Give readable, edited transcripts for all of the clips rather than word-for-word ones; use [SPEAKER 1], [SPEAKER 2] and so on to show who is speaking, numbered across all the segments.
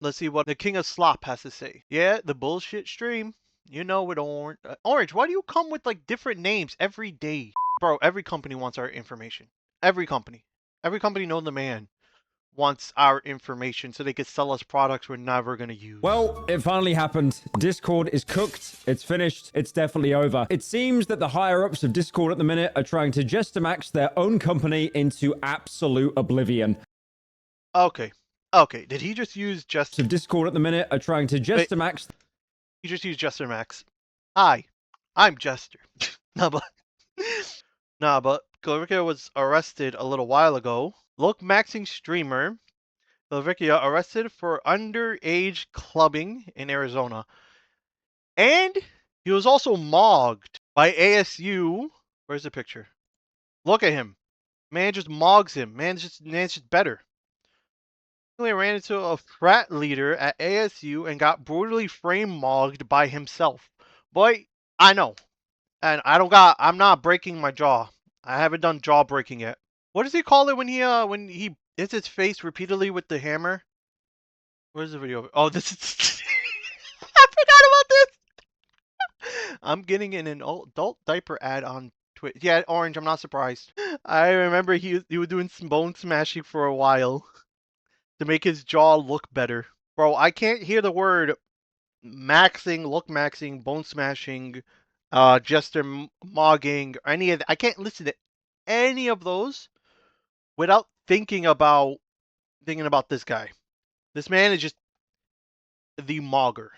[SPEAKER 1] Let's see what the King of Slop has to say. Yeah, the bullshit stream. You know it, Orange. Orange, why do you come with like different names every day? Bro, every company wants our information. Every company. Every company known the man wants our information so they could sell us products we're never going to use.
[SPEAKER 2] Well, it finally happened. Discord is cooked. It's finished. It's definitely over. It seems that the higher-ups of Discord at the minute are trying to Gestamax their own company into absolute oblivion.
[SPEAKER 1] Okay. Okay. Did he just use
[SPEAKER 2] Of Discord at the minute are trying to Gestamax.
[SPEAKER 1] He just used Jester Max. Hi. I'm Jester. Nah, but Glorikia was arrested a little while ago. Look maxing streamer Glorikia arrested for underage clubbing in Arizona. And he was also mogged by ASU. Where's the picture? Look at him. Man just mogs him. Man's just better. He ran into a frat leader at ASU and got brutally frame mogged by himself. Boy, I know. And I'm not breaking my jaw. I haven't done jaw breaking yet. What does he call it when he hits his face repeatedly with the hammer? Where's the video? Oh, this is I forgot about this. I'm getting an adult diaper ad on Twitch. Yeah, Orange, I'm not surprised. I remember he was doing some bone smashing for a while to make his jaw look better. Bro, I can't hear the word maxing, look maxing, bone smashing, Jester mogging, or any of that. I can't listen to any of those without thinking about this guy. This man is just the mogger.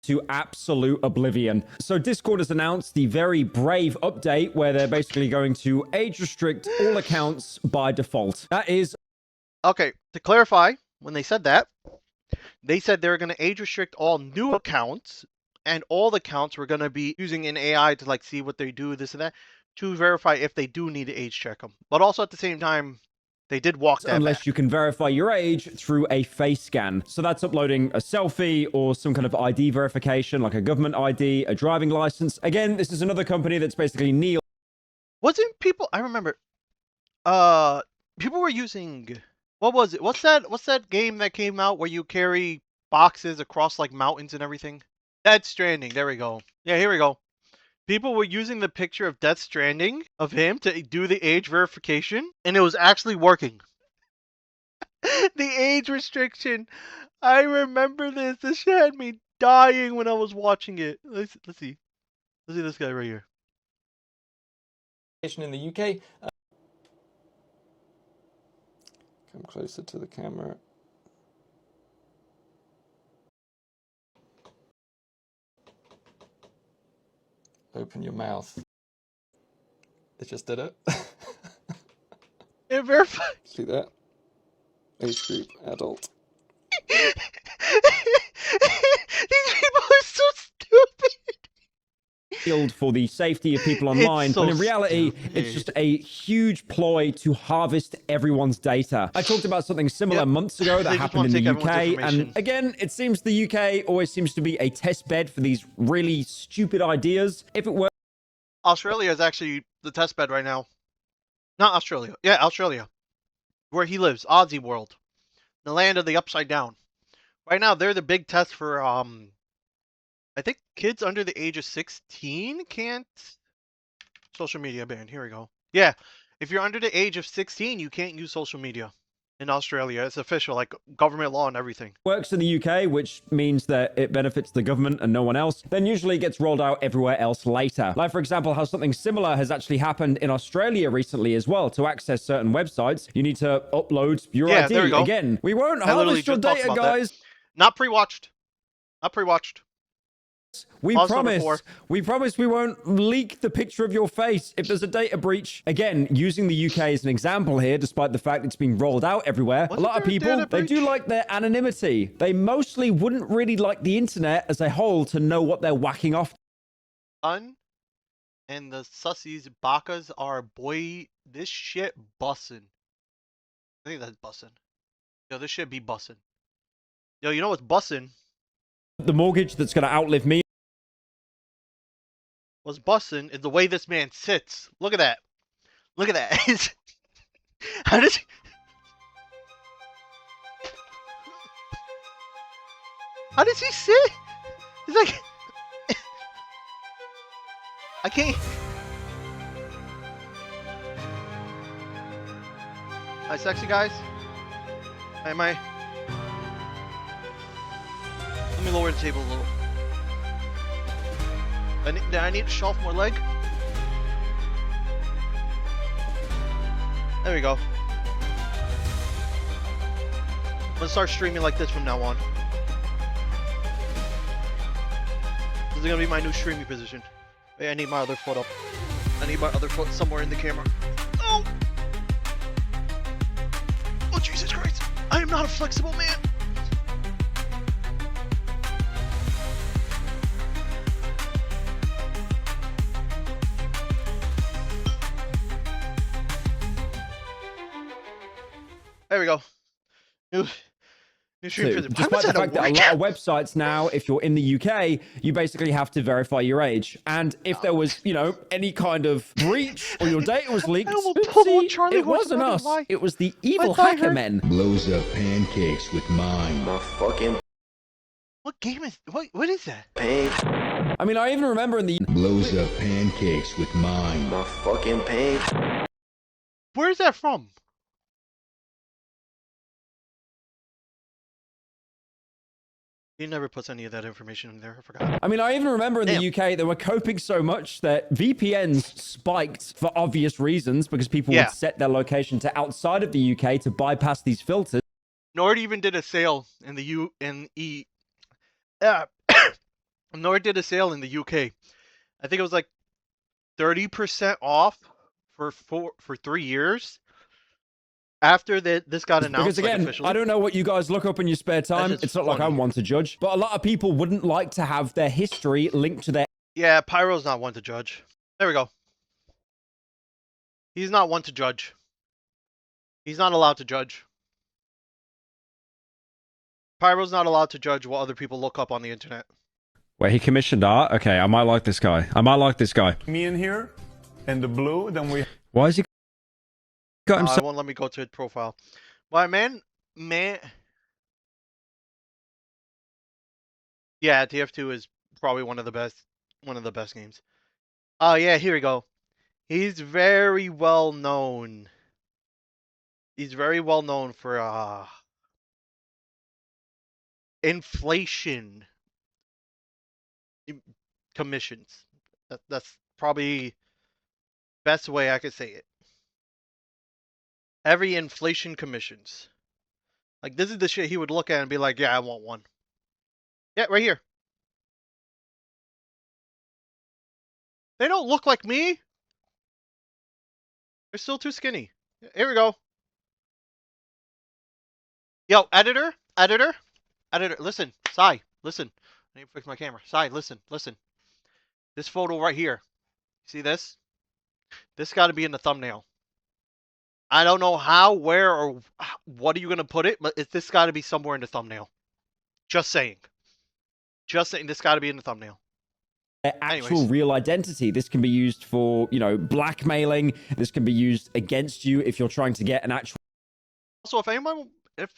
[SPEAKER 2] To absolute oblivion. So Discord has announced the very brave update where they're basically going to age restrict all accounts by default. That is...
[SPEAKER 1] Okay, to clarify, when they said that, they said they're going to age restrict all new accounts, and all the accounts were going to be using an AI to like see what they do, this and that, to verify if they do need to age check them. But also at the same time, they did walk that
[SPEAKER 2] unless
[SPEAKER 1] back.
[SPEAKER 2] You can verify your age through a face scan. So that's uploading a selfie or some kind of ID verification, like a government ID, a driving license. Again, this is another company that's basically Neil.
[SPEAKER 1] Wasn't people? I remember. People were using. What was it? What's that game that came out where you carry boxes across like mountains and everything? Death Stranding. There we go. Yeah, here we go. People were using the picture of Death Stranding of him to do the age verification, and it was actually working. The age restriction. I remember this. This shit had me dying when I was watching it. Let's see. Let's see this guy right here.
[SPEAKER 3] In the UK. Come closer to the camera. Open your mouth. It just did it.
[SPEAKER 1] It verified.
[SPEAKER 3] See that? Age group, adult.
[SPEAKER 1] These people are so stupid.
[SPEAKER 2] For the safety of people online, but in reality, it's just a huge ploy to harvest everyone's data. I talked about something similar months ago that happened in the UK, and again, it seems the UK always seems to be a test bed for these really stupid ideas. If it were...
[SPEAKER 1] Australia is actually the test bed right now. Not Australia. Yeah, Australia. Where he lives, Aussie world. The land of the upside down. Right now, they're the big test for, I think kids under the age of 16 can't... Social media ban. Here we go. Yeah, if you're under the age of 16, you can't use social media. In Australia, it's official, like government law and everything.
[SPEAKER 2] Works in the UK, which means that it benefits the government and no one else, then usually gets rolled out everywhere else later. Like, for example, how something similar has actually happened in Australia recently as well. To access certain websites, you need to upload your ID.
[SPEAKER 1] There we go.
[SPEAKER 2] Again, we won't harvest your data, guys.
[SPEAKER 1] That. Not pre-watched. Not pre-watched.
[SPEAKER 2] We promise we won't leak the picture of your face if there's a data breach. Again, using the UK as an example here, despite the fact it's being rolled out everywhere, a lot of people, they do like their anonymity. They mostly wouldn't really like the internet as a whole to know what they're whacking off.
[SPEAKER 1] And the sussies, Bakas are, boy, this shit bussin'. I think that's bussin'. Yo, this shit be bussin'. Yo, you know what's bussin'?
[SPEAKER 2] The mortgage that's gonna outlive me.
[SPEAKER 1] What's bussin' is the way this man sits. Look at that. Look at that. How does he... How does he sit? He's like... I can't... Hi, sexy guys. Am I... Let me lower the table a little. Do I need to shelf more leg? There we go. I'm gonna start streaming like this from now on. This is gonna be my new streaming position. Wait, I need my other foot up. I need my other foot somewhere in the camera. Oh! Oh, Jesus Christ! I am not a flexible man! There we go. New stream position.
[SPEAKER 2] Despite the fact that a lot of websites now, if you're in the UK, you basically have to verify your age. And if there was, you know, any kind of breach or your data was leaked, oopsie, it wasn't us. It was the evil hacker men.
[SPEAKER 4] Blows up pancakes with mine.
[SPEAKER 5] My fucking...
[SPEAKER 1] What game is... What is that?
[SPEAKER 5] Pain.
[SPEAKER 2] I mean, I even remember in the...
[SPEAKER 4] Blows up pancakes with mine.
[SPEAKER 5] My fucking pain.
[SPEAKER 1] Where is that from? He never puts any of that information in there. I forgot.
[SPEAKER 2] I mean, I even remember in the UK, they were coping so much that VPNs spiked for obvious reasons because people would set their location to outside of the UK to bypass these filters.
[SPEAKER 1] Nord even did a sale in the Nord did a sale in the UK. I think it was like 30% off for 3 years. After this got announced,
[SPEAKER 2] because again, I don't know what you guys look up in your spare time. It's not like I'm one to judge, but a lot of people wouldn't like to have their history linked to their...
[SPEAKER 1] Yeah, Pyro's not one to judge. There we go. He's not one to judge. He's not allowed to judge. Pyro's not allowed to judge what other people look up on the internet.
[SPEAKER 2] Wait, he commissioned art? Okay, I might like this guy.
[SPEAKER 6] Me in here, and the blue, then we...
[SPEAKER 2] Why is he... got himself...
[SPEAKER 1] It won't let me go to his profile. Why, man. Yeah, TF2 is probably one of the best games. Oh yeah, here we go. He's very well known. He's very well known for inflation commissions. That's probably best way I could say it. Every inflation commissions. Like, this is the shit he would look at and be like, yeah, I want one. Yeah, right here. They don't look like me. They're still too skinny. Here we go. Yo, editor, listen, Sai, listen. I need to fix my camera. Sai, listen. This photo right here. See this? This got to be in the thumbnail. I don't know how, where, or what are you going to put it, but this got to be somewhere in the thumbnail. Just saying. This got to be in the thumbnail.
[SPEAKER 2] Actual real identity. This can be used for, you know, blackmailing. This can be used against you if you're trying to get an actual...
[SPEAKER 1] Also, if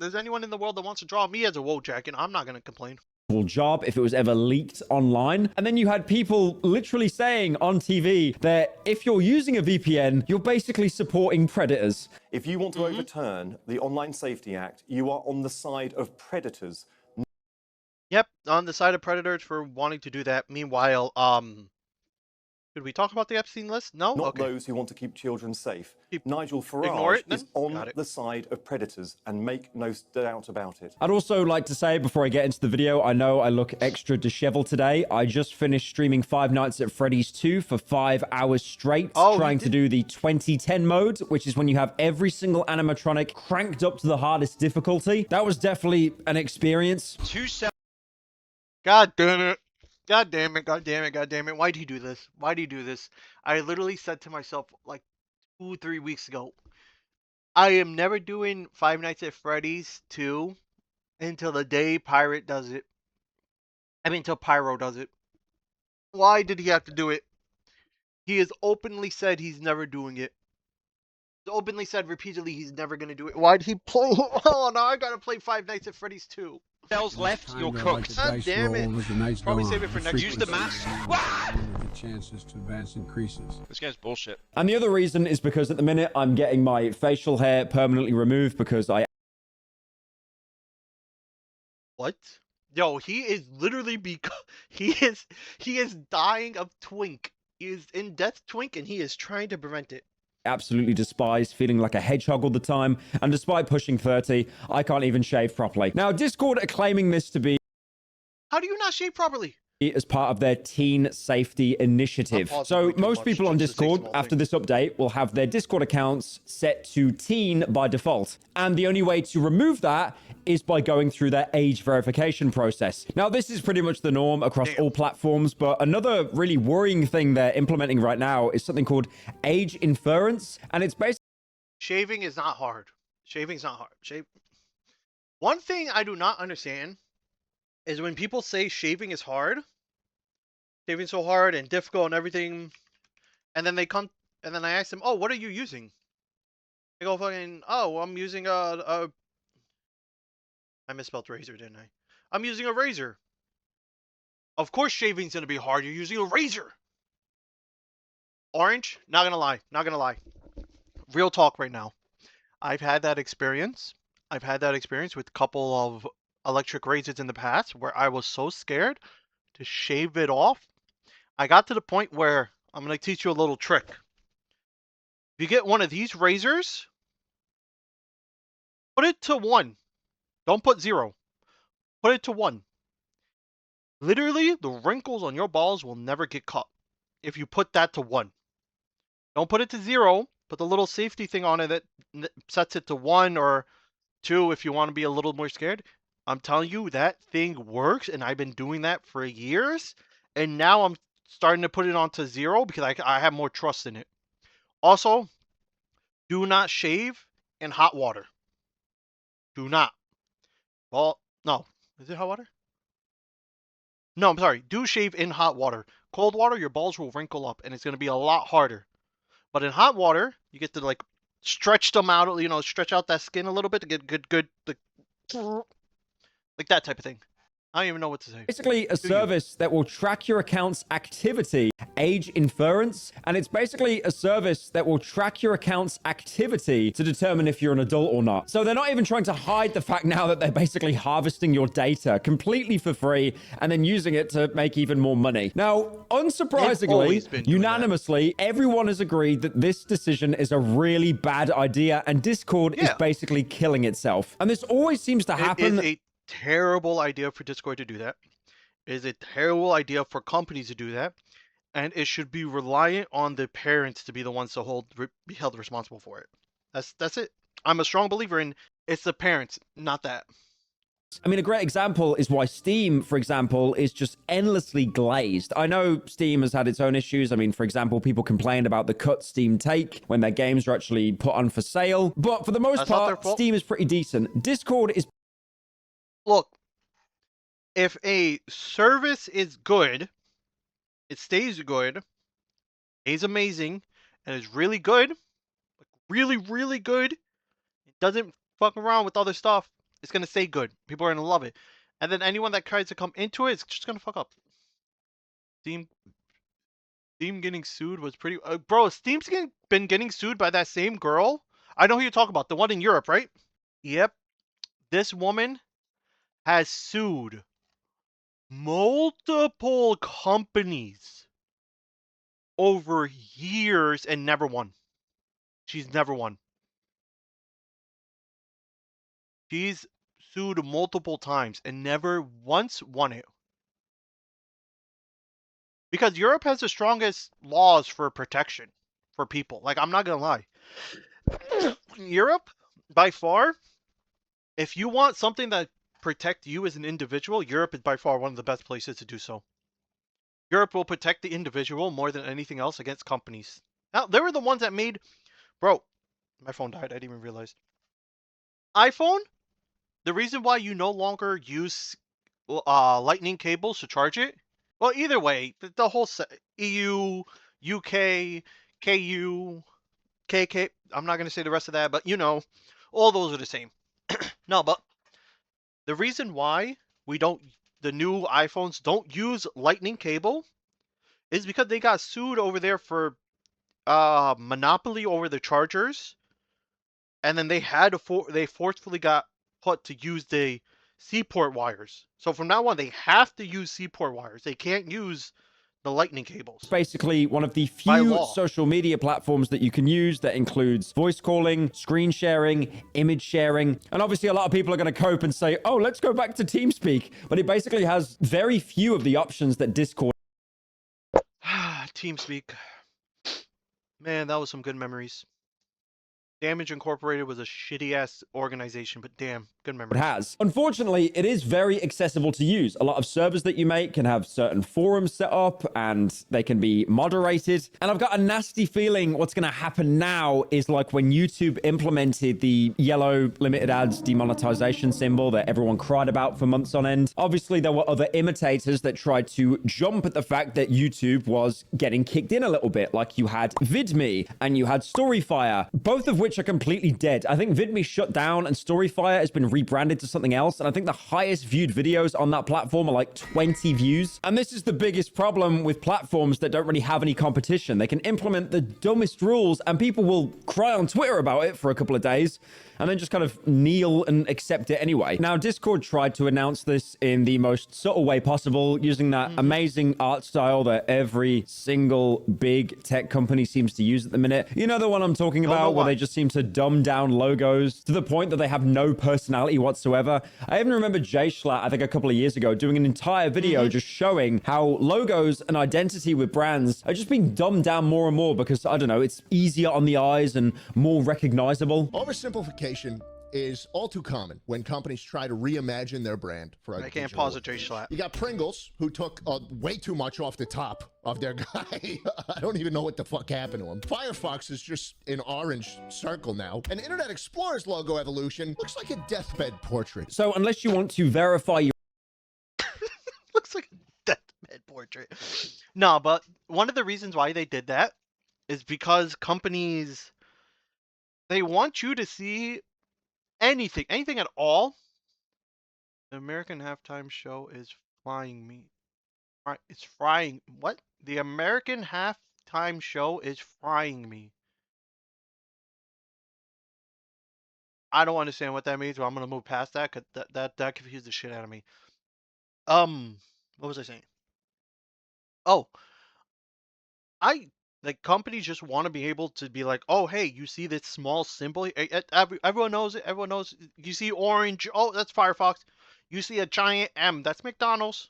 [SPEAKER 1] there's anyone in the world that wants to draw me as a Wojak, I'm not going to complain.
[SPEAKER 2] Job if it was ever leaked online. And then you had people literally saying on TV that if you're using a VPN, you're basically supporting predators.
[SPEAKER 7] If you want to overturn the Online Safety Act, you are on the side of predators.
[SPEAKER 1] Yep, on the side of predators for wanting to do that. Meanwhile, Did we talk about the Epstein list? No?
[SPEAKER 7] Not those who want to keep children safe. Nigel
[SPEAKER 1] ignore
[SPEAKER 7] Farage
[SPEAKER 1] it, then?
[SPEAKER 7] is on the side of predators, and make no doubt about it.
[SPEAKER 2] I'd also like to say, before I get into the video, I know I look extra disheveled today. I just finished streaming Five Nights at Freddy's 2 for 5 hours straight, trying to do the 2010 mode, which is when you have every single animatronic cranked up to the hardest difficulty. That was definitely an experience.
[SPEAKER 1] God damn it. God damn it, god damn it, god damn it. Why'd he do this? Why'd he do this? I literally said to myself like 2-3 weeks ago, I am never doing Five Nights at Freddy's 2 until the day Pirate does it. I mean, until Pyro does it. Why did he have to do it? He has openly said he's never doing it. He's openly said repeatedly he's never going to do it. Why'd he play? Oh, now I gotta play Five Nights at Freddy's 2.
[SPEAKER 5] Cells left, you're cooked.
[SPEAKER 1] God damn it. Probably save it for next.
[SPEAKER 5] Use the mask.
[SPEAKER 8] Chances to advance increases.
[SPEAKER 5] This game's bullshit.
[SPEAKER 2] And the other reason is because at the minute I'm getting my facial hair permanently removed because I...
[SPEAKER 1] What? Yo, he is literally he is dying of twink. He is in death twink and he is trying to prevent it.
[SPEAKER 2] absolutely despise feeling like a hedgehog all the time, and despite pushing 30, I can't even shave properly. Now, Discord are claiming this to be...
[SPEAKER 1] How do you not shave properly?
[SPEAKER 2] As part of their teen safety initiative. So most people on Discord after this update will have their Discord accounts set to teen by default. And the only way to remove that is by going through their age verification process. Now, this is pretty much the norm across all platforms, but another really worrying thing they're implementing right now is something called age inference. And it's basically...
[SPEAKER 1] Shaving is not hard. Shaving's not hard. One thing I do not understand is when people say shaving is hard, shaving so hard and difficult and everything, and then they come, and then I ask them, oh, what are you using? They go fucking, oh, I'm using I misspelled razor, didn't I? I'm using a razor. Of course shaving's gonna be hard. You're using a razor. Orange, not gonna lie. Real talk right now. I've had that experience. I've had that experience with a couple of electric razors in the past where I was so scared to shave it off. I got to the point where I'm going to teach you a little trick. If you get one of these razors, put it to 1. Don't put 0. Put it to 1. Literally, the wrinkles on your balls will never get caught if you put that to 1. Don't put it to 0. Put the little safety thing on it that sets it to 1 or 2 if you want to be a little more scared. I'm telling you, that thing works, and I've been doing that for years, and now I'm starting to put it onto 0 because I have more trust in it. Also, do not shave in hot water. Do not. Well, no. Is it hot water? No, I'm sorry. Do shave in hot water. Cold water, your balls will wrinkle up, and it's going to be a lot harder. But in hot water, you get to, like, stretch them out, you know, stretch out that skin a little bit to get good, like that type of thing. I don't even know what to say.
[SPEAKER 2] Basically a service that will track your account's activity, age inference, and it's basically a service that will track your account's activity to determine if you're an adult or not. So they're not even trying to hide the fact now that they're basically harvesting your data completely for free and then using it to make even more money. Now, unsurprisingly, unanimously, everyone has agreed that this decision is a really bad idea and Discord is basically killing itself. And this always seems to happen.
[SPEAKER 1] It is a terrible idea for Discord to do that. It is a terrible idea for companies to do that, and it should be reliant on the parents to be the ones to be held responsible for it. That's it. I'm a strong believer in it's the parents, not that.
[SPEAKER 2] I mean, a great example is why Steam, for example, is just endlessly glazed. I know Steam has had its own issues. I mean, for example, people complain about the cut Steam take when their games are actually put on for sale. But for the most part, Steam is pretty decent. Discord is...
[SPEAKER 1] Look, if a service is good, it stays good, stays amazing, and is really good, like really, really good, it doesn't fuck around with other stuff, it's going to stay good. People are going to love it. And then anyone that tries to come into it, it's just going to fuck up. Steam getting sued was pretty... bro, Steam's been getting sued by that same girl. I know who you're talking about, the one in Europe, right? Yep. This woman has sued multiple companies over years and never won. She's never won. She's sued multiple times and never once won it. Because Europe has the strongest laws for protection for people. Like, I'm not gonna lie. Europe, by far, if you want something that protect you as an individual, Europe is by far one of the best places to do so. Europe will protect the individual more than anything else against companies. Now, they were the ones that made... Bro, my phone died. I didn't even realize. iPhone, the reason why you no longer use lightning cables to charge it, well, either way, the whole EU, UK, KU, KK, I'm not going to say the rest of that, but you know, all those are the same. No, but The reason why the new iPhones don't use lightning cable is because they got sued over there for monopoly over the chargers, and then they forcefully got put to use the Seaport wires. So from now on, they have to use Seaport wires. They can't use the lightning cables.
[SPEAKER 2] Basically, one of the few social media platforms that you can use that includes voice calling, screen sharing, image sharing. And obviously, a lot of people are going to cope and say, oh, let's go back to TeamSpeak. But it basically has very few of the options that Discord.
[SPEAKER 1] TeamSpeak. Man, that was some good memories. Damage Incorporated was a shitty-ass organization, but damn, good memories.
[SPEAKER 2] It has. Unfortunately, it is very accessible to use. A lot of servers that you make can have certain forums set up, and they can be moderated. And I've got a nasty feeling what's going to happen now is like when YouTube implemented the yellow limited ads demonetization symbol that everyone cried about for months on end. Obviously, there were other imitators that tried to jump at the fact that YouTube was getting kicked in a little bit. Like you had VidMe and you had Storyfire, both of which are completely dead. I think VidMe shut down and Storyfire has been rebranded to something else. And I think the highest viewed videos on that platform are like 20 views. And this is the biggest problem with platforms that don't really have any competition. They can implement the dumbest rules and people will cry on Twitter about it for a couple of days and then just kind of kneel and accept it anyway. Now, Discord tried to announce this in the most subtle way possible, using that amazing art style that every single big tech company seems to use at the minute. You know the one I'm talking about, where they just seem to dumb down logos to the point that they have no personality whatsoever. I even remember Jay Schlatt, I think a couple of years ago, doing an entire video just showing how logos and identity with brands are just being dumbed down more and more because, I don't know, it's easier on the eyes and more recognizable.
[SPEAKER 9] Oversimplification is all too common when companies try to reimagine their brand for a
[SPEAKER 1] I can't pause a Jay Schlatt.
[SPEAKER 9] You got Pringles, who took way too much off the top of their guy. I don't even know what the fuck happened to him. Firefox is just an orange circle now. And Internet Explorer's logo evolution looks like a deathbed portrait.
[SPEAKER 2] So unless you want to verify your
[SPEAKER 1] looks like a deathbed portrait. No, but one of the reasons why they did that is because companies, they want you to see anything at all. The American halftime show is frying me. It's frying. What? The American halftime show is frying me. I don't understand what that means, but I'm gonna move past that because that confused the shit out of me. What was I saying? Oh, like companies just want to be able to be like, oh, hey, you see this small symbol? Everyone knows it. Everyone knows. You see orange. Oh, that's Firefox. You see a giant M. That's McDonald's.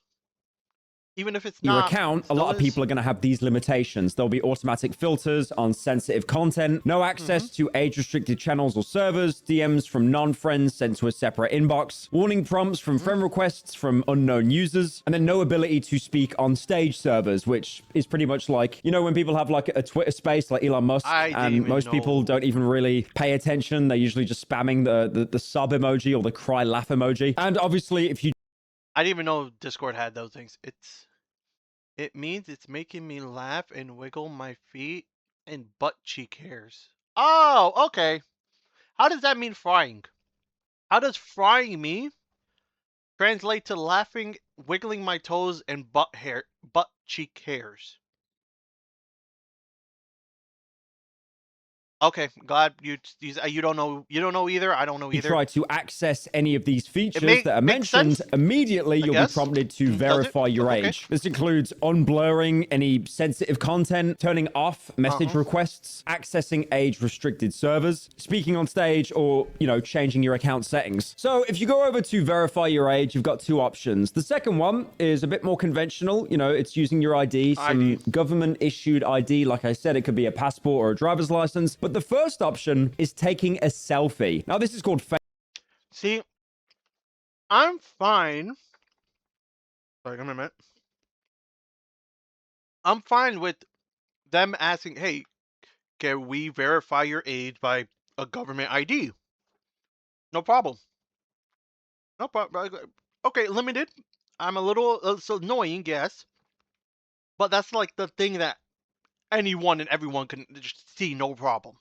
[SPEAKER 1] Even if it's
[SPEAKER 2] your
[SPEAKER 1] not,
[SPEAKER 2] account, a lot of people are going to have these limitations. There'll be automatic filters on sensitive content, no access to age-restricted channels or servers, DMs from non-friends sent to a separate inbox, warning prompts from friend requests from unknown users, and then no ability to speak on stage servers, which is pretty much like, you know, when people have like a Twitter space like Elon Musk, and most people don't even really pay attention. They're usually just spamming the sub emoji or the cry laugh emoji. And obviously, if you
[SPEAKER 1] I didn't even know Discord had those things. It means it's making me laugh and wiggle my feet and butt cheek hairs. Oh, okay. How does that mean frying? How does frying me translate to laughing, wiggling my toes, and butt cheek hairs? Okay, glad you don't know either. I don't know either.
[SPEAKER 2] You try to access any of these features that are mentioned, immediately you'll be prompted to verify your age. This includes unblurring any sensitive content, turning off message requests, accessing age-restricted servers, speaking on stage, or, you know, changing your account settings. So if you go over to verify your age, you've got two options. The second one is a bit more conventional. You know, it's using your ID, some government-issued ID. Like I said, it could be a passport or a driver's license. But the first option is taking a selfie. Now, this is called fake.
[SPEAKER 1] See, I'm fine. Sorry, give me a minute. I'm fine with them asking, hey, can we verify your age by a government ID? No problem. No problem. Okay, limited. I'm a little it's annoying, yes. But that's like the thing that anyone and everyone can just see, no problem.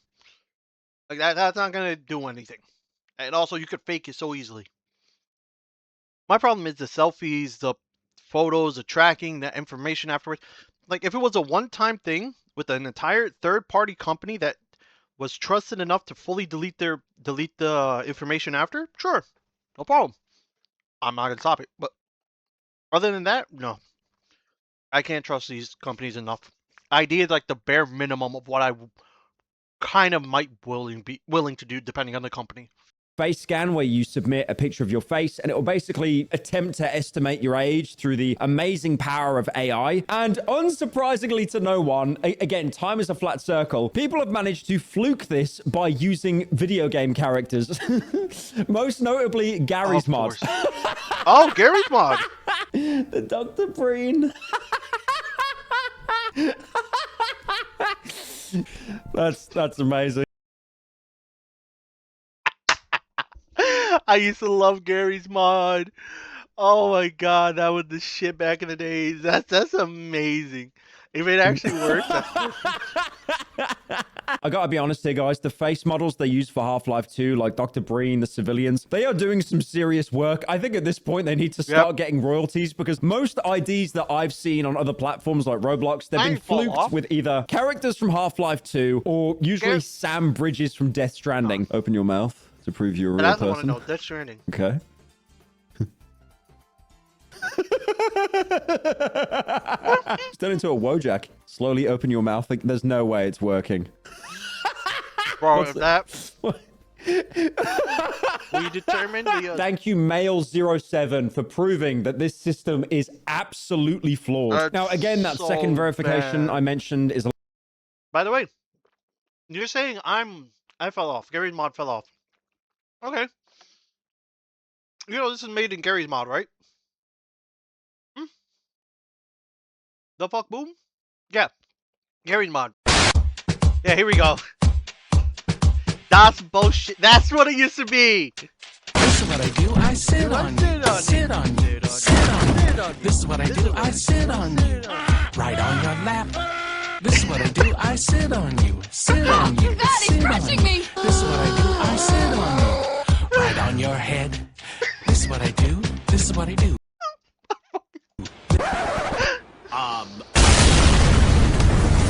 [SPEAKER 1] Like that's not gonna do anything. And also, you could fake it so easily. My problem is the selfies, the photos, the tracking, the information afterwards. Like, if it was a one-time thing with an entire third-party company that was trusted enough to fully delete the information after, sure, no problem. I'm not gonna stop it. But other than that, no. I can't trust these companies enough. ID is like the bare minimum of what I kind of might be willing to do, depending on the company.
[SPEAKER 2] Face scan where you submit a picture of your face and it will basically attempt to estimate your age through the amazing power of AI. And unsurprisingly to no one, again, time is a flat circle. People have managed to fluke this by using video game characters. Most notably, Garry's Mod.
[SPEAKER 1] Oh, Garry's Mod.
[SPEAKER 2] The Dr. Breen. That's amazing.
[SPEAKER 1] I used to love Garry's Mod. Oh my god, that was the shit back in the days. That's amazing. If it actually works, that's
[SPEAKER 2] I gotta be honest here, guys. The face models they use for Half-Life 2, like Dr. Breen, the civilians, they are doing some serious work. I think at this point they need to start getting royalties because most IDs that I've seen on other platforms like Roblox, they've been fluked with either characters from Half-Life 2 or usually Sam Bridges from Death Stranding. Open your mouth to prove you're a real person. I want to know.
[SPEAKER 1] Death Stranding.
[SPEAKER 2] Okay. Turn into a Wojak. Slowly open your mouth. Like, there's no way it's working.
[SPEAKER 1] Bro, if that... we determined the...
[SPEAKER 2] Thank you, Male07, for proving that this system is absolutely flawed. Now, again, that second verification I mentioned is...
[SPEAKER 1] By the way, you're saying I fell off. Garry's Mod fell off. Okay. You know, this is made in Garry's Mod, right? The fuck, boom? Yeah. Garry's Mod. Yeah, here we go. That's bullshit. That's what it used to be.
[SPEAKER 10] This is what I do. I sit on you. Sit on you. Sit on you. This is what I do. I sit on you. Right on your lap. This is what I do. I sit on you. Sit on you.
[SPEAKER 11] He's crushing me.
[SPEAKER 10] This is what I do. I sit on you. Right on your head. This is what I do. This is what I do.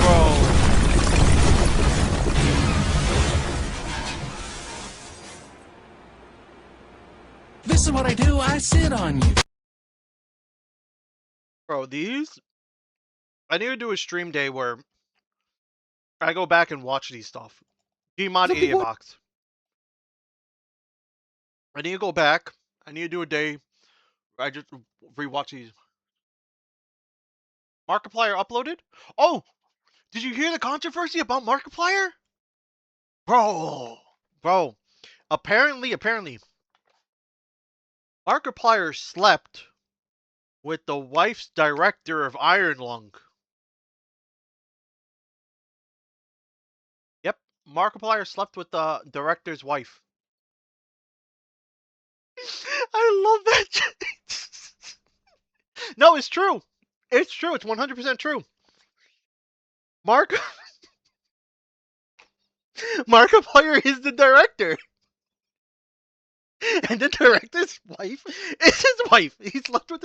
[SPEAKER 1] Bro.
[SPEAKER 10] This is what I do. I sit on you.
[SPEAKER 1] Bro, these... I need to do a stream day where I go back and watch these stuff. Gmod Idiot Box. I need to go back. I need to do a day where I just rewatch these. Markiplier uploaded? Oh! Did you hear the controversy about Markiplier? Bro! Apparently, Markiplier slept with the wife's director of Iron Lung. Yep, Markiplier slept with the director's wife. I love that. No, it's true. It's true. It's 100% true. Markiplier is the director. And the director's wife is his wife. He slept with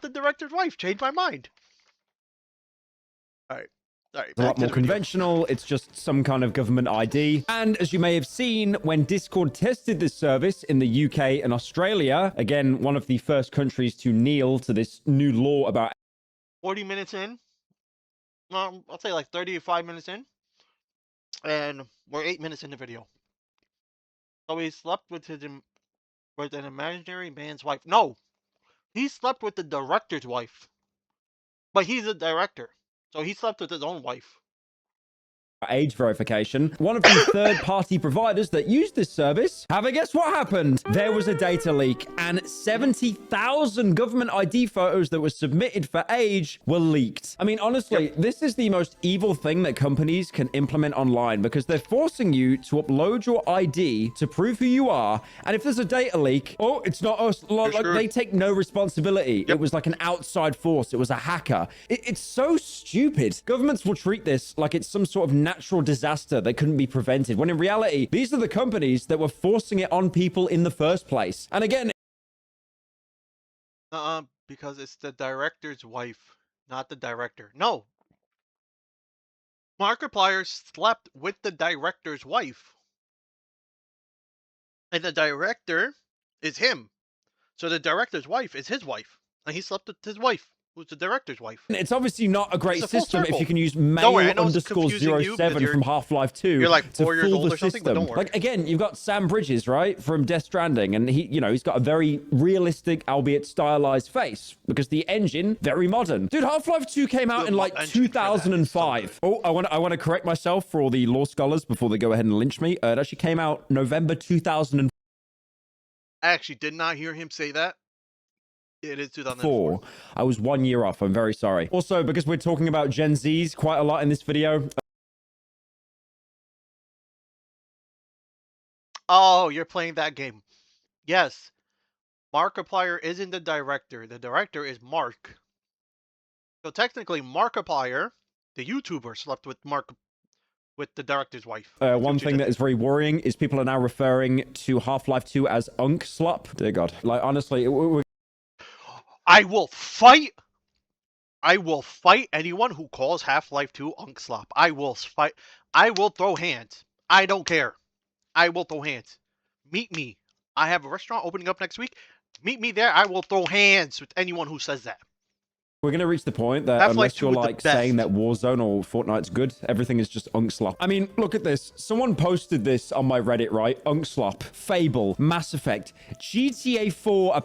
[SPEAKER 1] the director's wife. Changed my mind. All right.
[SPEAKER 2] A lot more conventional. It's just some kind of government ID. And as you may have seen, when Discord tested this service in the UK and Australia, again, one of the first countries to kneel to this new law about
[SPEAKER 1] 40 minutes in. I'll say like 35 minutes in. And we're 8 minutes in the video. So he slept with an imaginary man's wife. No, he slept with the director's wife. But he's a director, so he slept with his own wife.
[SPEAKER 2] Age verification. One of the third-party providers that used this service, have a guess what happened? There was a data leak, and 70,000 government ID photos that were submitted for age were leaked. I mean, honestly, this is the most evil thing that companies can implement online because they're forcing you to upload your ID to prove who you are, and if there's a data leak, oh, it's not us. Like, they take no responsibility. It was like an outside force. It was a hacker. It's so stupid. Governments will treat this like it's some sort of natural disaster that couldn't be prevented, when in reality, these are the companies that were forcing it on people in the first place. And again,
[SPEAKER 1] Because it's the director's wife, not the director. No. Markiplier slept with the director's wife. And the director is him. So the director's wife is his wife. And he slept with his wife, who's the director's wife.
[SPEAKER 2] It's obviously not a great
[SPEAKER 1] It's a full
[SPEAKER 2] system if
[SPEAKER 1] circle.
[SPEAKER 2] you can use
[SPEAKER 1] Don't worry, I
[SPEAKER 2] mail
[SPEAKER 1] know it's confusing you because
[SPEAKER 2] _07
[SPEAKER 1] you're-
[SPEAKER 2] from Half-Life 2
[SPEAKER 1] you're like
[SPEAKER 2] to
[SPEAKER 1] 4 years
[SPEAKER 2] fool
[SPEAKER 1] old
[SPEAKER 2] the
[SPEAKER 1] or something, but
[SPEAKER 2] system.
[SPEAKER 1] don't worry.
[SPEAKER 2] Like, again, you've got Sam Bridges, right, from Death Stranding, and he's got a very realistic, albeit stylized face, because the engine, very modern. Dude, Half-Life 2 came out
[SPEAKER 1] The
[SPEAKER 2] in like
[SPEAKER 1] engine for that is so
[SPEAKER 2] 2005. Oh, I want to correct myself for all the law scholars before they go ahead and lynch me. It actually came out November 2004.
[SPEAKER 1] I actually did not hear him say that. It is 2004.
[SPEAKER 2] I was 1 year off. I'm very sorry. Also, because we're talking about Gen Zs quite a lot in this video.
[SPEAKER 1] Oh, you're playing that game. Yes. Markiplier isn't the director. The director is Mark. So technically, Markiplier, the YouTuber, slept with the director's wife.
[SPEAKER 2] One thing that is very worrying is people are now referring to Half-Life 2 as Unk Slop. Dear God. Like, honestly,
[SPEAKER 1] I will fight anyone who calls Half-Life 2 Unk Slop. I will fight. I will throw hands. I don't care. I will throw hands. Meet me. I have a restaurant opening up next week. Meet me there. I will throw hands with anyone who says that.
[SPEAKER 2] we're going to reach the point that unless you're like saying that Warzone or Fortnite's good, everything is just Unk Slop. I mean, look at this. Someone posted this on my Reddit, right? Unk Slop, Fable, Mass Effect, GTA 4.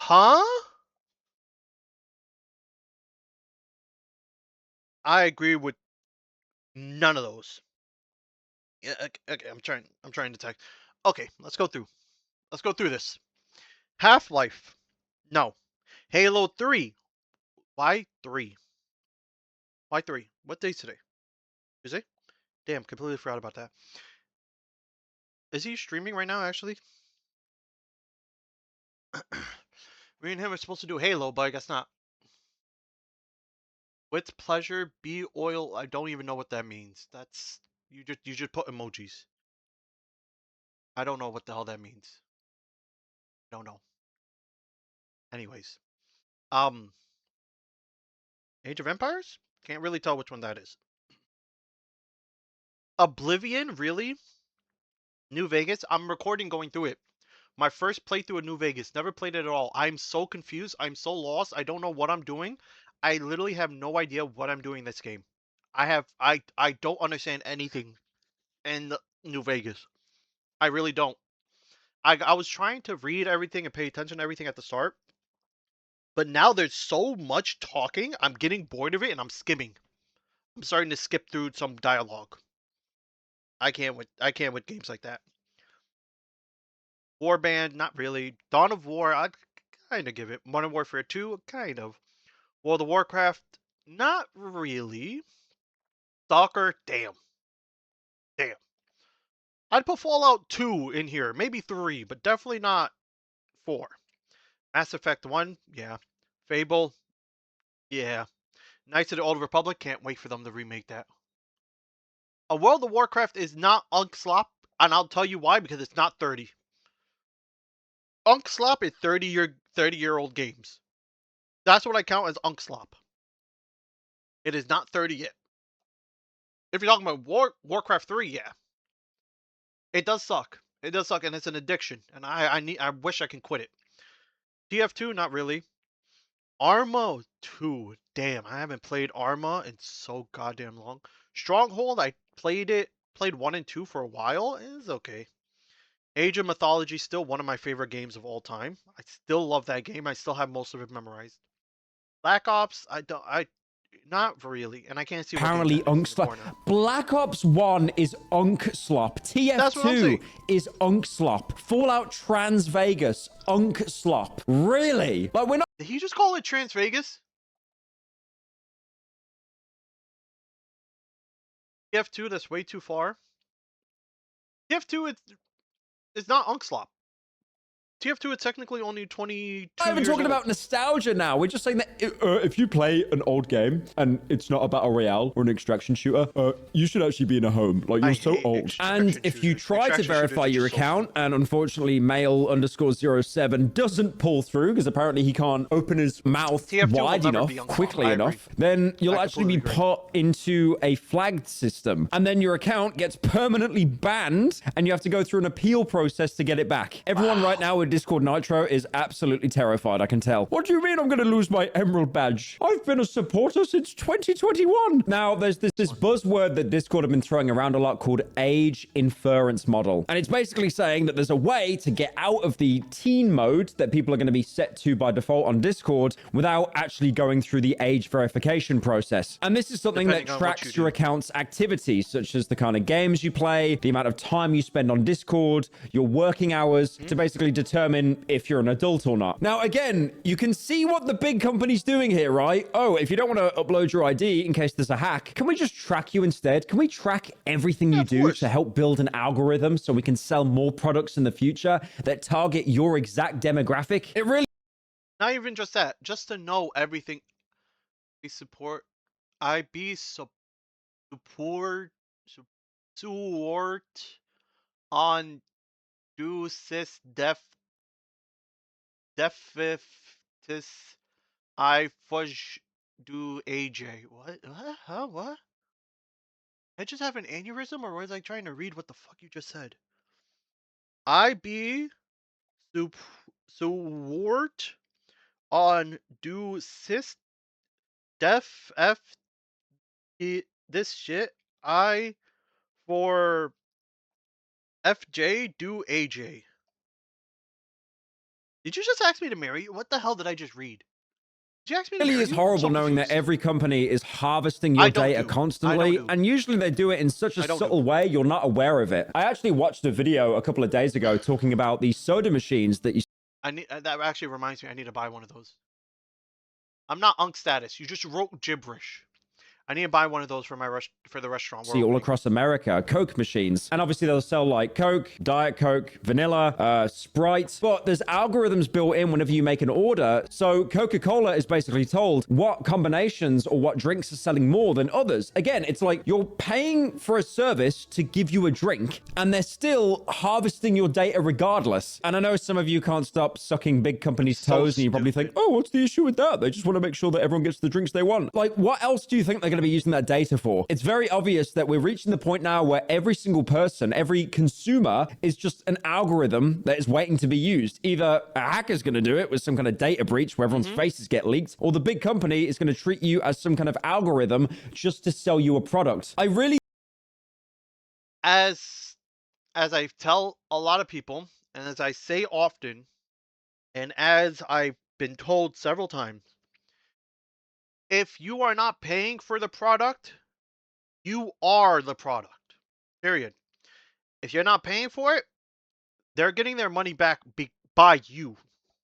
[SPEAKER 1] Huh? I agree with none of those. Yeah, okay, I'm trying to text. Okay, let's go through. Let's go through this. Half-Life. No. Halo 3. Why 3? Why 3? What day's today? Tuesday? Damn, completely forgot about that. Is he streaming right now, actually? Me and him are supposed to do Halo, but I guess not. With pleasure, be oil. I don't even know what that means. That's you just put emojis. I don't know what the hell that means. I don't know. Anyways, Age of Empires? Can't really tell which one that is. Oblivion, really? New Vegas? I'm recording going through it. My first playthrough of New Vegas. Never played it at all. I'm so confused. I'm so lost. I don't know what I'm doing. I literally have no idea what I'm doing in this game. I don't understand anything in New Vegas. I really don't. I was trying to read everything and pay attention to everything at the start. But now there's so much talking, I'm getting bored of it and I'm skimming. I'm starting to skip through some dialogue. I can't with games like that. Warband, not really. Dawn of War, I'd kind of give it. Modern Warfare 2, kind of. World of Warcraft, not really. Stalker, damn. Damn. I'd put Fallout 2 in here, maybe 3, but definitely not 4. Mass Effect 1, yeah. Fable, yeah. Knights of the Old Republic, can't wait for them to remake that. A World of Warcraft is not Unk Slop, and I'll tell you why, because it's not 30. Unk Slop is 30-year-old games. That's what I count as Unk Slop. It is not 30 yet. If you're talking about Warcraft 3, yeah. It does suck. It does suck, and it's an addiction, and I wish I can quit it. TF2, not really. Arma 2, damn, I haven't played Arma in so goddamn long. Stronghold, I played 1 and 2 for a while. It's okay. Age of Mythology, still one of my favorite games of all time. I still love that game. I still have most of it memorized. Black Ops, not really, and I can't see.
[SPEAKER 2] Apparently, Unk Slop. Black Ops 1 is Unk Slop. TF2 is Unk Slop. Fallout Trans Vegas, Unk Slop. Really? Like, we're not.
[SPEAKER 1] Did he just call it Trans Vegas? TF2, that's way too far. TF2, it's not Unk Slop. TF2 is technically only 22
[SPEAKER 2] I'm not even talking about nostalgia now. We're just saying that if you play an old game and it's not a battle royale or an extraction shooter, you should actually be in a home. Like, you're so old. And if you try to verify your account, and unfortunately male_07 doesn't pull through because apparently he can't open his mouth wide enough, quickly enough, then you'll actually be put into a flagged system. And then your account gets permanently banned and you have to go through an appeal process to get it back. Everyone right now with Discord Nitro is absolutely terrified, I can tell. What do you mean I'm going to lose my Emerald badge? I've been a supporter since 2021. Now, there's this buzzword that Discord have been throwing around a lot called age inference model. And it's basically saying that there's a way to get out of the teen mode that people are going to be set to by default on Discord without actually going through the age verification process. And this is something that tracks your account's activities, such as the kind of games you play, the amount of time you spend on Discord, your working hours, to basically determine if you're an adult or not. Now, again, you can see what the big company's doing here, right? Oh, if you don't want to upload your ID in case there's a hack, can we just track you instead? Can we track everything you do to help build an algorithm so we can sell more products in the future that target your exact demographic? It really...
[SPEAKER 1] Not even just that, just to know everything. Support on do sys defiftis I fudge do AJ. What? Huh? What? I just have an aneurysm, or was I trying to read what the fuck you just said? I be support on do sys def f this shit I for FJ do AJ. Did you just ask me to marry you? What the hell did I just read? Did you ask me to marry you?
[SPEAKER 2] It really is horrible knowing that every company is harvesting your data constantly, and usually they do it in such a subtle way you're not aware of it. I actually watched a video a couple of days ago talking about these soda machines that you...
[SPEAKER 1] that actually reminds me, I need to buy one of those. I'm not Unk status. You just wrote gibberish. I need to buy one of those for the restaurant.
[SPEAKER 2] See all across America, Coke machines. And obviously they'll sell like Coke, Diet Coke, vanilla, Sprite. But there's algorithms built in whenever you make an order. So Coca-Cola is basically told what combinations or what drinks are selling more than others. Again, it's like you're paying for a service to give you a drink, and they're still harvesting your data regardless. And I know some of you can't stop sucking big companies' toes, and you probably think, oh, what's the issue with that? They just want to make sure that everyone gets the drinks they want. Like, what else do you think they're going to be using that data for? It's very obvious that we're reaching the point now where every single person, every consumer is just an algorithm that is waiting to be used. Either a hacker's going to do it with some kind of data breach where everyone's faces get leaked, or the big company is going to treat you as some kind of algorithm just to sell you a product. I really...
[SPEAKER 1] As I tell a lot of people, and as I say often, and as I've been told several times, if you are not paying for the product, you are the product. Period. If you're not paying for it, they're getting their money back by you.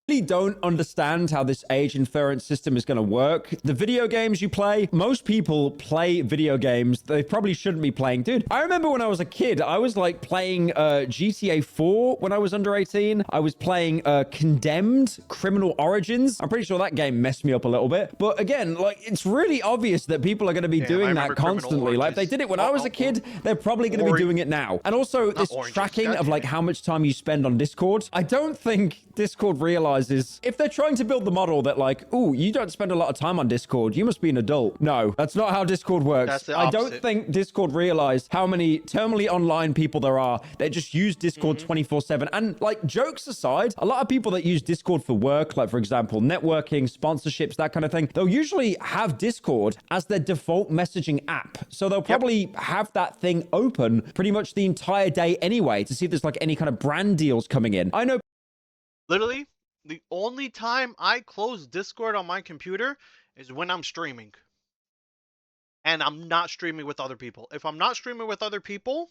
[SPEAKER 2] Really don't understand how this age inference system is going to work. The video games you play, most people play video games they probably shouldn't be playing. Dude, I remember when I was a kid, I was like playing GTA 4 when I was under 18. I was playing Condemned Criminal Origins. I'm pretty sure that game messed me up a little bit. But again, like, it's really obvious that people are going to be doing that constantly. Like, if they did it when I was a kid, they're probably going to be doing it now. And also this tracking of like how much time you spend on Discord. I don't think Discord realizes if they're trying to build the model that like, oh, you don't spend a lot of time on Discord, you must be an adult. No, that's not how Discord works. I don't think Discord realized how many terminally online people there are that just use Discord 24/7. And like, jokes aside, a lot of people that use Discord for work, like for example, networking, sponsorships, that kind of thing, they'll usually have Discord as their default messaging app. So they'll probably have that thing open pretty much the entire day anyway to see if there's like any kind of brand deals coming in. I know.
[SPEAKER 1] Literally, the only time I close Discord on my computer is when I'm streaming. And I'm not streaming with other people. If I'm not streaming with other people,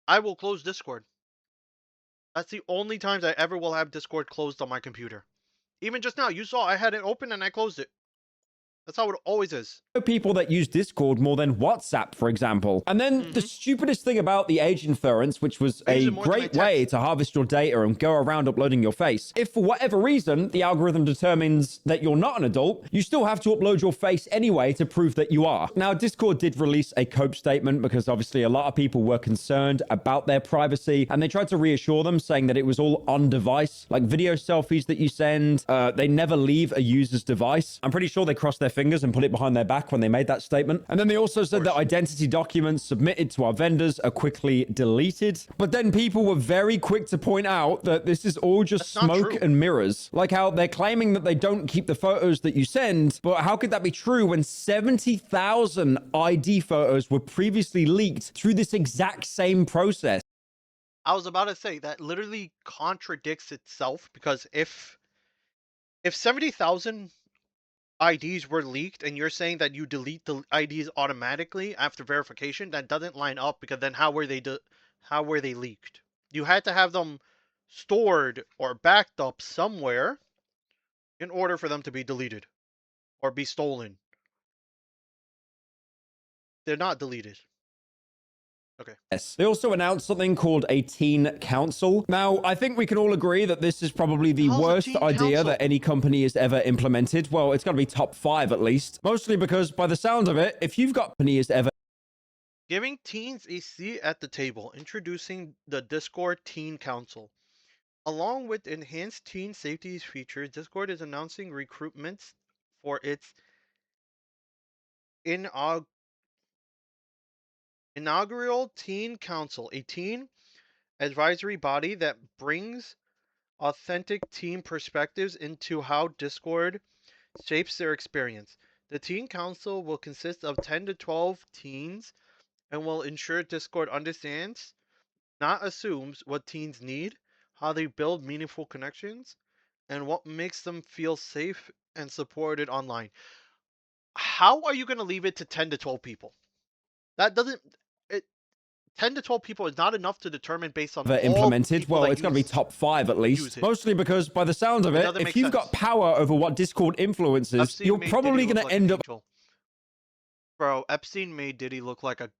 [SPEAKER 1] I will close Discord. That's the only times I ever will have Discord closed on my computer. Even just now, you saw I had it open and I closed it. That's how it always is.
[SPEAKER 2] People that use Discord more than WhatsApp, for example. And then the stupidest thing about the age inference, which was a great way to harvest your data and go around uploading your face. If for whatever reason, the algorithm determines that you're not an adult, you still have to upload your face anyway to prove that you are. Now, Discord did release a cope statement because obviously a lot of people were concerned about their privacy, and they tried to reassure them saying that it was all on device, like video selfies that you send, they never leave a user's device. I'm pretty sure they crossed their fingers and put it behind their back when they made that statement. And then they also said that identity documents submitted to our vendors are quickly deleted. But then people were very quick to point out that this is all just smoke and mirrors. Like how they're claiming that they don't keep the photos that you send, but how could that be true when 70,000 ID photos were previously leaked through this exact same process?
[SPEAKER 1] I was about to say that literally contradicts itself, because if 70,000 IDs were leaked and you're saying that you delete the IDs automatically after verification, that doesn't line up, because then how were they leaked? You had to have them stored or backed up somewhere in order for them to be deleted or be stolen. They're not deleted. Okay.
[SPEAKER 2] Yes. They also announced something called a teen council. Now, I think we can all agree that this is probably the worst idea that any company has ever implemented. Well, it's got to be top 5 at least. Mostly because by the sound of it, if you've got company has ever
[SPEAKER 1] giving teens a seat at the table, introducing the Discord Teen Council. Along with enhanced teen safety features, Discord is announcing recruitments for its inaugural Teen Council, a teen advisory body that brings authentic teen perspectives into how Discord shapes their experience. The Teen Council will consist of 10 to 12 teens and will ensure Discord understands, not assumes, what teens need, how they build meaningful connections, and what makes them feel safe and supported online. How are you going to leave it to 10 to 12 people? That doesn't... 10 to 12 people is not enough to determine based on
[SPEAKER 2] implemented. Well, it's got to be top 5 at least. Mostly because by the sound of it, if you've got power over what Discord influences, you're probably going to end up...
[SPEAKER 1] Bro, Epstein made Diddy look like a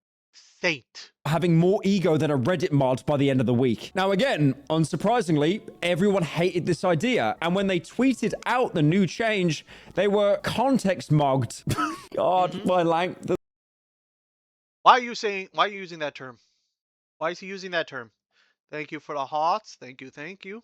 [SPEAKER 1] saint.
[SPEAKER 2] Having more ego than a Reddit mod by the end of the week. Now, again, unsurprisingly, everyone hated this idea. And when they tweeted out the new change, they were context mogged. God, my language.
[SPEAKER 1] Why are you using that term? Why is he using that term? Thank you for the hearts. Thank you.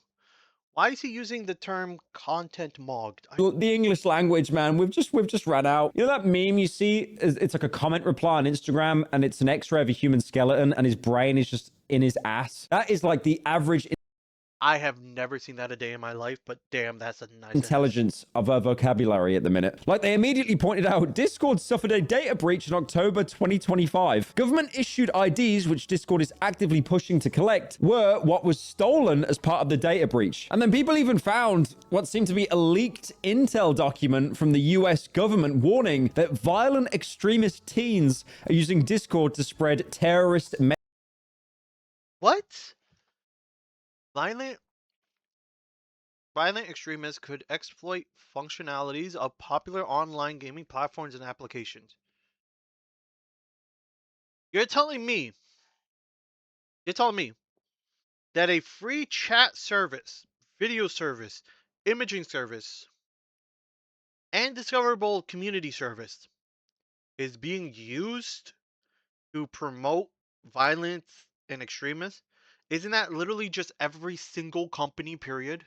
[SPEAKER 1] Why is he using the term content mogged?
[SPEAKER 2] The English language, man, we've just ran out. You know that meme you see? It's like a comment reply on Instagram, and it's an X-ray of a human skeleton, and his brain is just in his ass. That is like the average.
[SPEAKER 1] I have never seen that a day in my life, but damn, that's a nice
[SPEAKER 2] intelligence of our vocabulary at the minute. Like they immediately pointed out, Discord suffered a data breach in October 2025. Government issued IDs, which Discord is actively pushing to collect, were what was stolen as part of the data breach. And then people even found what seemed to be a leaked intel document from the US government warning that violent extremist teens are using Discord to spread terrorist messages.
[SPEAKER 1] What? Violent extremists could exploit functionalities of popular online gaming platforms and applications. You're telling me that a free chat service, video service, imaging service, and discoverable community service is being used to promote violence and extremism? Isn't that literally just every single company, period?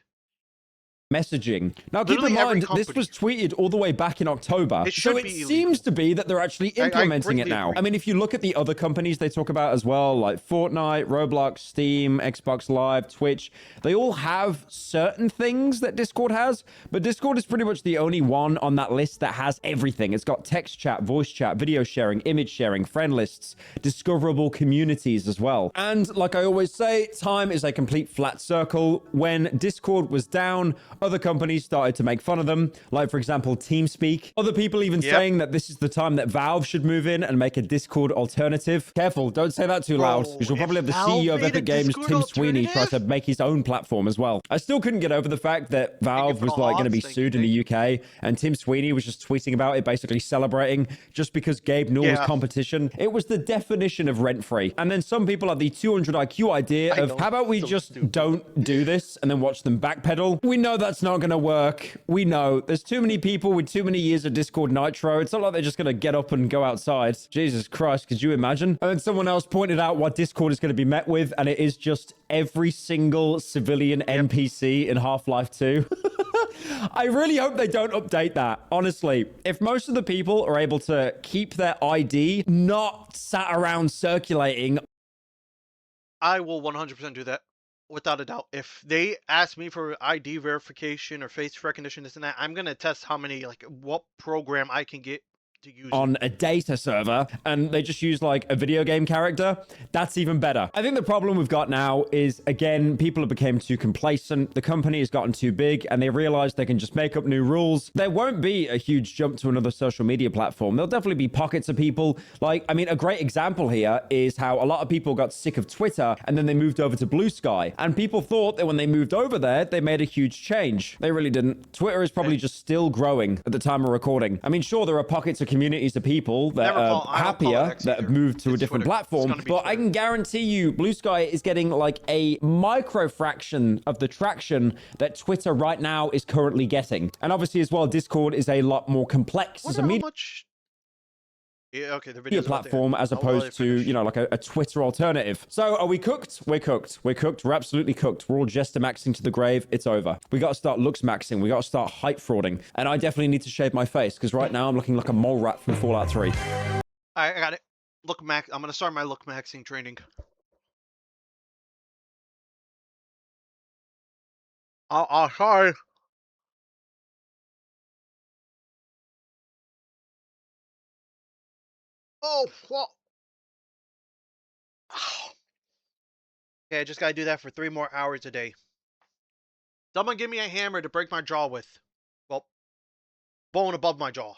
[SPEAKER 2] Messaging. Now, keep in mind, this was tweeted all the way back in October. So it seems to be that they're actually implementing it now. I mean, if you look at the other companies they talk about as well, like Fortnite, Roblox, Steam, Xbox Live, Twitch, they all have certain things that Discord has, but Discord is pretty much the only one on that list that has everything. It's got text chat, voice chat, video sharing, image sharing, friend lists, discoverable communities as well. And like I always say, time is a complete flat circle. When Discord was down, Other companies started to make fun of them, like, for example, TeamSpeak. Other people even saying that this is the time that Valve should move in and make a Discord alternative. Careful, don't say that too loud, because you'll probably have the CEO of Epic Games, Tim Sweeney, try to make his own platform as well. I still couldn't get over the fact that Valve was like going to be sued in the UK, and Tim Sweeney was just tweeting about it, basically celebrating just because Gabe Newell's competition. It was the definition of rent-free. And then some people have the 200 IQ idea of, how about we just don't do this and then watch them backpedal? We know that's not going to work. We know there's too many people with too many years of Discord Nitro. It's not like they're just going to get up and go outside. Jesus Christ, could you imagine? And then someone else pointed out what Discord is going to be met with, and it is just every single civilian NPC in Half-Life 2. I really hope they don't update that. Honestly, if most of the people are able to keep their ID not sat around circulating,
[SPEAKER 1] I will 100% do that. Without a doubt. If they ask me for ID verification or face recognition, this and that, I'm going to test how many, like, what program I can get to use
[SPEAKER 2] on a data server, and they just use like a video game character. That's even better. I think the problem we've got now is, again, people have become too complacent. The company has gotten too big, and they realize they can just make up new rules. There won't be a huge jump to another social media platform. There'll definitely be pockets of people. Like, I mean, a great example here is how a lot of people got sick of Twitter, and then they moved over to Blue Sky. And people thought that when they moved over there, they made a huge change. They really didn't. Twitter is probably just still growing at the time of recording. I mean, sure, there are pockets of communities of people that are happier that have moved to a different platform, but I can guarantee you Blue Sky is getting like a micro fraction of the traction that Twitter right now is currently getting. And obviously as well, Discord is a lot more complex as a media platform as opposed to, you know, like a Twitter alternative. So are we cooked? We're cooked. We're cooked. We're absolutely cooked. We're all Jester maxing to the grave. It's over. We got to start looks maxing. We got to start height frauding. And I definitely need to shave my face because right now I'm looking like a mole rat from Fallout 3.
[SPEAKER 1] All right, I got it. Look max. I'm going to start my look maxing training. Sorry. Oh, well. Okay, I just gotta do that for 3 more hours a day. Someone give me a hammer to break my jaw with. Well, bone above my jaw.